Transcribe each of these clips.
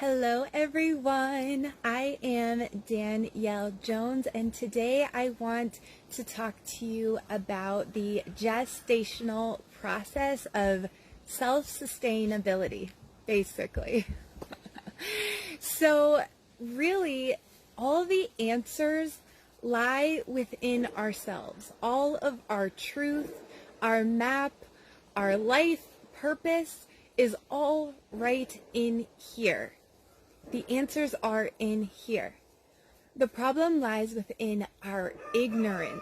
Hello everyone, I am Danielle Jones and today I want to talk to you about the gestational process of self-sustainability, basically. So really, all the answers lie within ourselves. All of our truth, our map, our life purpose is all right in here. The answers are in here. The problem lies within our ignorance.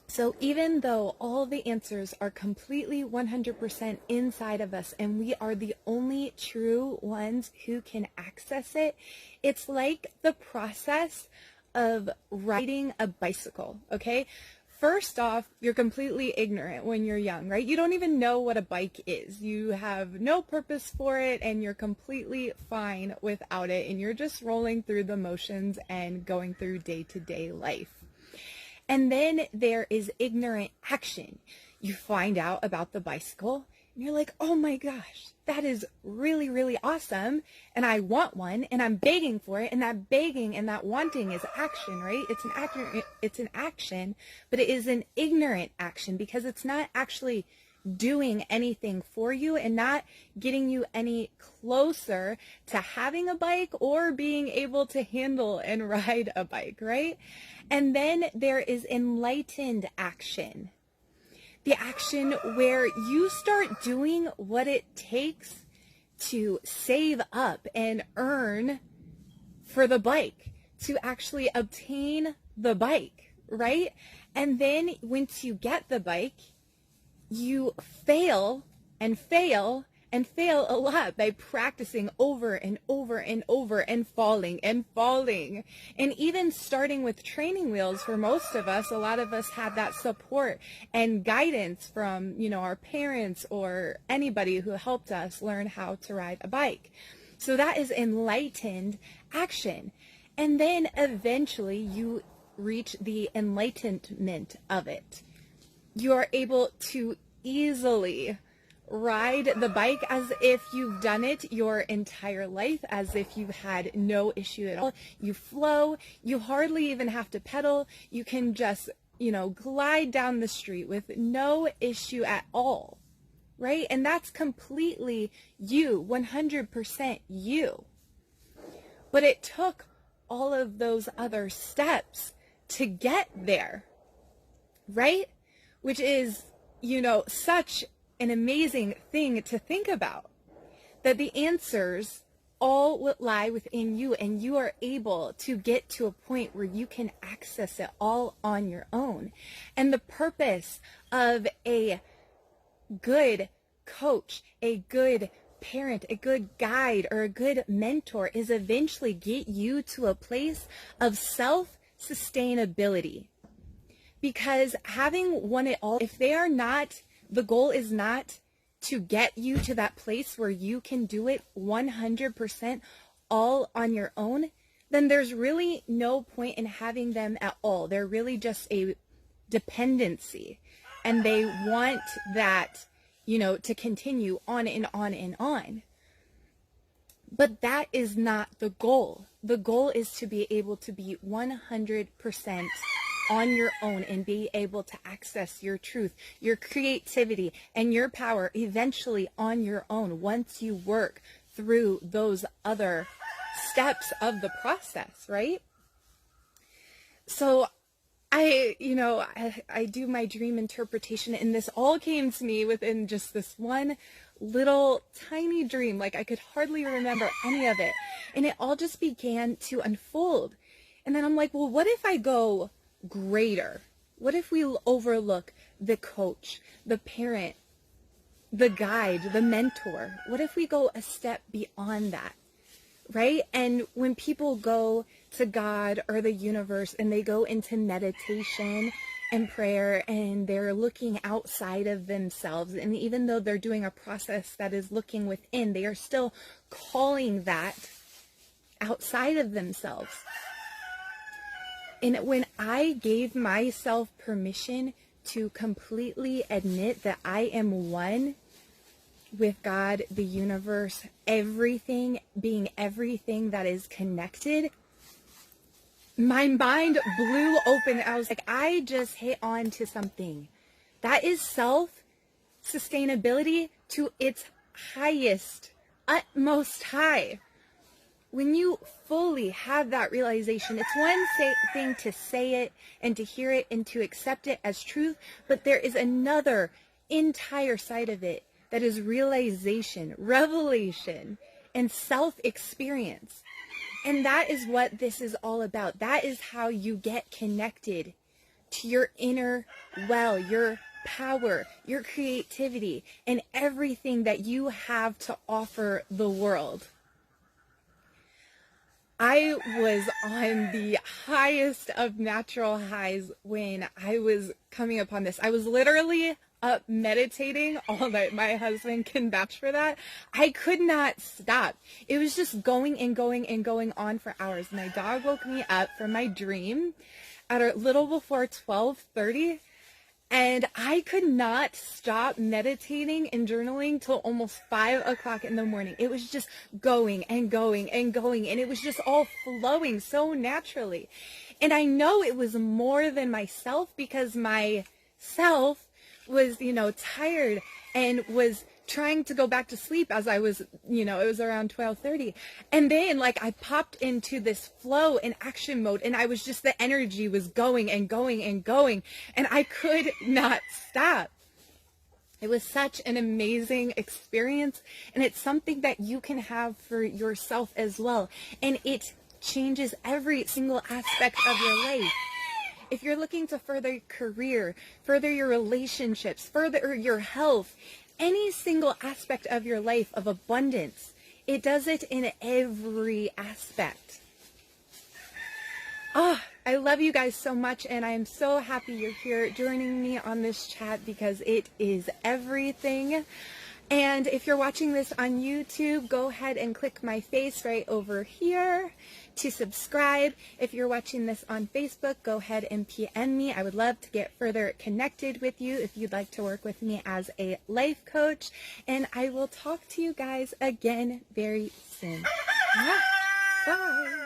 So even though all the answers are completely 100% inside of us and we are the only true ones who can access it, it's like the process of riding a bicycle, okay? First off, you're completely ignorant when you're young, right? You don't even know what a bike is. You have no purpose for it and you're completely fine without it and you're just rolling through the motions and going through day-to-day life. And then there is ignorant action. You find out about the bicycle and you're like, oh my gosh, that is really, really awesome. And I want one and I'm begging for it. And that begging and that wanting is action, right? It's an action, but it is an ignorant action because it's not actually doing anything for you and not getting you any closer to having a bike or being able to handle and ride a bike, right? And then there is enlightened action. The action where you start doing what it takes to save up and earn for the bike, to actually obtain the bike, right? And then once you get the bike, you fail and fail and fail a lot by practicing over and over and over and falling and falling. And even starting with training wheels, for most of us, a lot of us had that support and guidance from, our parents or anybody who helped us learn how to ride a bike. So that is enlightened action. And then eventually you reach the enlightenment of it. You are able to easily ride the bike as if you've done it your entire life, as if you've had no issue at all. You flow, you hardly even have to pedal. You can just, glide down the street with no issue at all, right? And that's completely you, 100% you. But it took all of those other steps to get there, right? Which is, such an amazing thing to think about, that the answers all lie within you and you are able to get to a point where you can access it all on your own. And the purpose of a good coach, a good parent, a good guide, or a good mentor is eventually get you to a place of self-sustainability. Because having won it all, if they are not, the goal is not to get you to that place where you can do it 100% all on your own, then there's really no point in having them at all. They're really just a dependency. And they want that, to continue on and on and on. But that is not the goal. The goal is to be able to be 100% on your own and be able to access your truth, your creativity, and your power eventually on your own once you work through those other steps of the process, right? So I do my dream interpretation, and this all came to me within just this one little tiny dream. Like, I could hardly remember any of it. And it all just began to unfold. And then I'm like, well, what if I go greater? What if we overlook the coach, the parent, the guide, the mentor? What if we go a step beyond that, right? And when people go to God or the universe and they go into meditation and prayer and they're looking outside of themselves, and even though they're doing a process that is looking within, they are still calling that outside of themselves. And when I gave myself permission to completely admit that I am one with God, the universe, everything, being everything that is connected, my mind blew open. I was like, I just hit on to something. That is self-sustainability to its highest, utmost high. When you fully have that realization, it's one thing to say it and to hear it and to accept it as truth, but there is another entire side of it that is realization, revelation, and self-experience. And that is what this is all about. That is how you get connected to your inner well, your power, your creativity, and everything that you have to offer the world. I was on the highest of natural highs when I was coming upon this. I was literally up meditating all night. My husband can vouch for that. I could not stop. It was just going and going and going on for hours. My dog woke me up from my dream at a little before 12:30. And I could not stop meditating and journaling till almost 5 o'clock in the morning. It was just going and going and going. And it was just all flowing so naturally. And I know it was more than myself, because my self was, tired and was trying to go back to sleep as I was, it was around 12:30. And then I popped into this flow and action mode, and I was just, the energy was going and going and going, and I could not stop. It was such an amazing experience, and it's something that you can have for yourself as well. And it changes every single aspect of your life. If you're looking to further your career, further your relationships, further your health, any single aspect of your life of abundance, it does it in every aspect. I love you guys so much, and I am so happy you're here joining me on this chat, because it is everything. And if you're watching this on YouTube, go ahead and click my face right over here to subscribe. If you're watching this on Facebook, go ahead and PM me. I would love to get further connected with you if you'd like to work with me as a life coach. And I will talk to you guys again very soon. Bye.